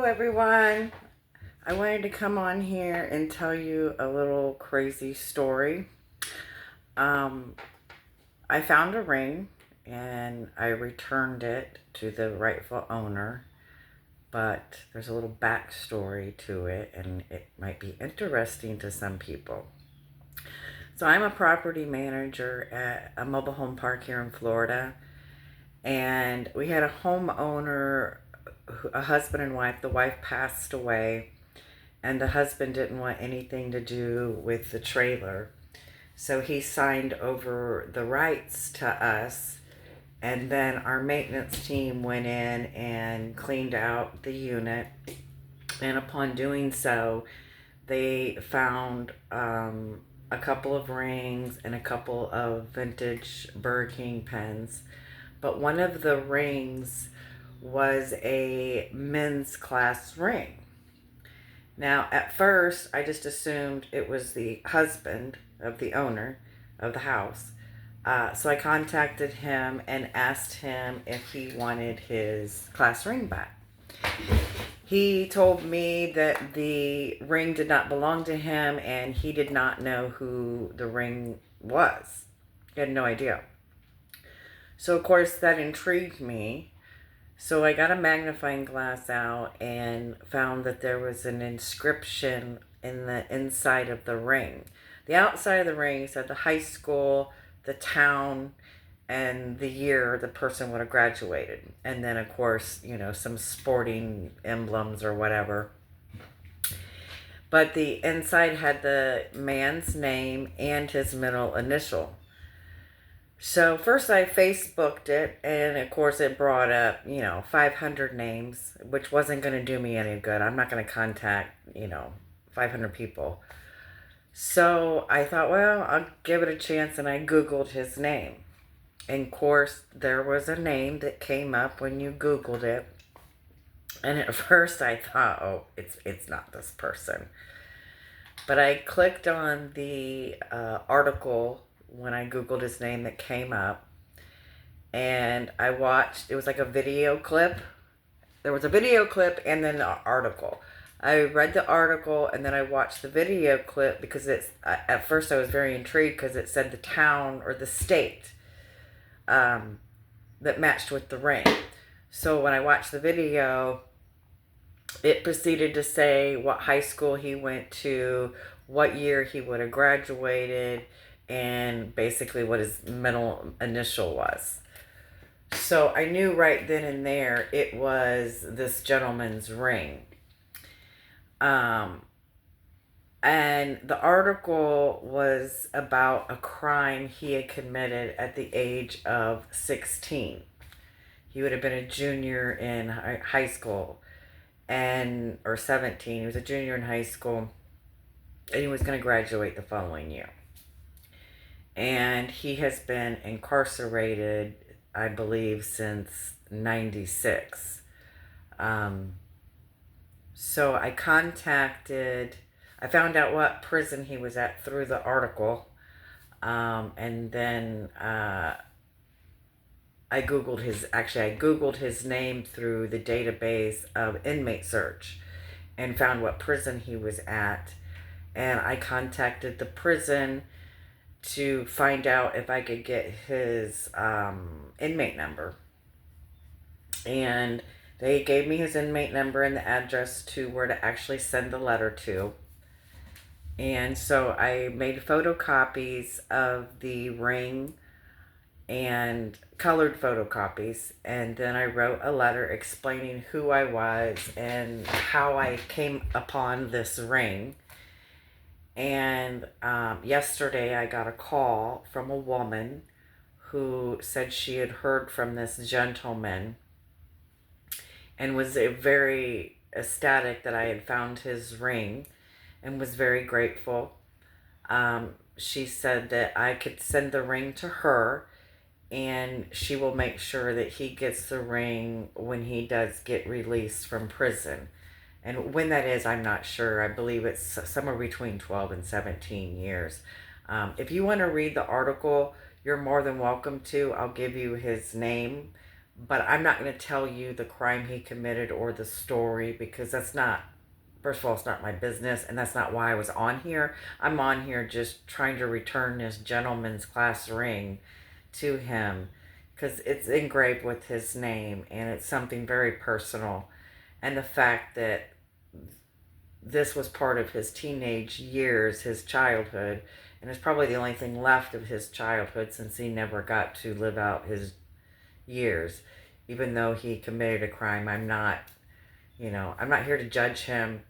Hello, everyone. I wanted to come on here and tell you a little crazy story. Um, I found a ring and I returned it to the rightful owner, but there's a little backstory to it and it might be interesting to some people. So, I'm a property manager at a mobile home park here in Florida, and we had a homeowner, a husband and wife. The wife passed away and the husband didn't want anything to do with the trailer. So he signed over the rights to us, and then our maintenance team went in and cleaned out the unit. And upon doing so, they found a couple of rings and a couple of vintage Burger King pens. But one of the rings was a men's class ring. Now, at first, I just assumed it was the husband of the owner of the house. So I contacted him and asked him if he wanted his class ring back. He told me that the ring did not belong to him and he did not know who the ring was. He had no idea. So, of course, that intrigued me. So I got a magnifying glass out and found that there was an inscription in the inside of the ring. The outside of the ring said the high school, the town, and the year the person would have graduated. And then, of course, some sporting emblems or whatever. But the inside had the man's name and his middle initial. So first I Facebooked it, and of course it brought up, 500 names, which wasn't going to do me any good. I'm not going to contact, 500 people. So I thought, well, I'll give it a chance, and I Googled his name. And of course, there was a name that came up when you Googled it. And at first I thought, oh, it's not this person. But I clicked on the article when I Googled his name that came up, and I watched, it was like a video clip. There was a video clip and then an article. I read the article and then I watched the video clip because at first I was very intrigued because it said the town or the state that matched with the ring. So when I watched the video, it proceeded to say what high school he went to, what year he would have graduated, and basically what his middle initial was. So I knew right then and there it was this gentleman's ring. And the article was about a crime he had committed at the age of 16. He would have been a junior in high school, or 17. He was a junior in high school, and he was going to graduate the following year. And he has been incarcerated, I believe, since 96. So I found out what prison he was at through the article. And then I Googled his name through the database of inmate search and found what prison he was at. And I contacted the prison to find out if I could get his inmate number. And they gave me his inmate number and the address to where to actually send the letter to. And so I made photocopies of the ring and colored photocopies. And then I wrote a letter explaining who I was and how I came upon this ring. And yesterday I got a call from a woman who said she had heard from this gentleman and was very ecstatic that I had found his ring and was very grateful. She said that I could send the ring to her and she will make sure that he gets the ring when he does get released from prison. And when that is, I'm not sure. I believe it's somewhere between 12 and 17 years. If you want to read the article, you're more than welcome to. I'll give you his name. but I'm not going to tell you the crime he committed or the story, because that's not, first of all, it's not my business, and that's not why I was on here. I'm on here just trying to return this gentleman's class ring to him, because it's engraved with his name, and it's something very personal. And the fact that this was part of his teenage years, his childhood, and it's probably the only thing left of his childhood, since he never got to live out his years. Even though he committed a crime, I'm not here to judge him.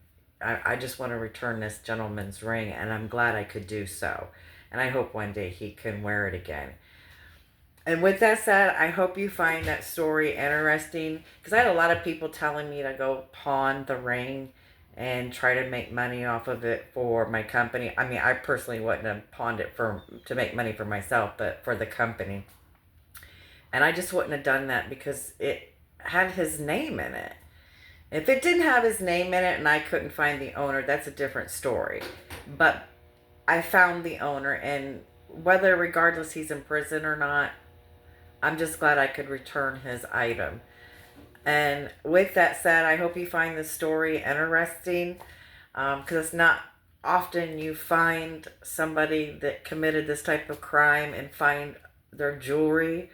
I just want to return this gentleman's ring, and I'm glad I could do so. And I hope one day he can wear it again. And with that said, I hope you find that story interesting, because I had a lot of people telling me to go pawn the ring and try to make money off of it for my company. I mean, I personally wouldn't have pawned it to make money for myself, but for the company. And I just wouldn't have done that because it had his name in it. If it didn't have his name in it and I couldn't find the owner, that's a different story. But I found the owner, and whether, regardless, he's in prison or not, I'm just glad I could return his item. And with that said, I hope you find this story interesting, because it's not often you find somebody that committed this type of crime and find their jewelry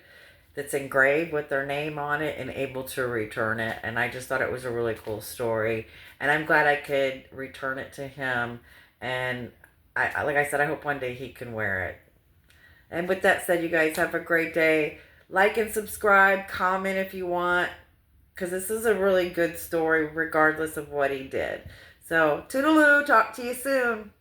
that's engraved with their name on it and able to return it. And I just thought it was a really cool story. And I'm glad I could return it to him. And like I said, I hope one day he can wear it. And with that said, you guys have a great day. Like and subscribe, comment if you want, because this is a really good story regardless of what he did. So, toodaloo, talk to you soon.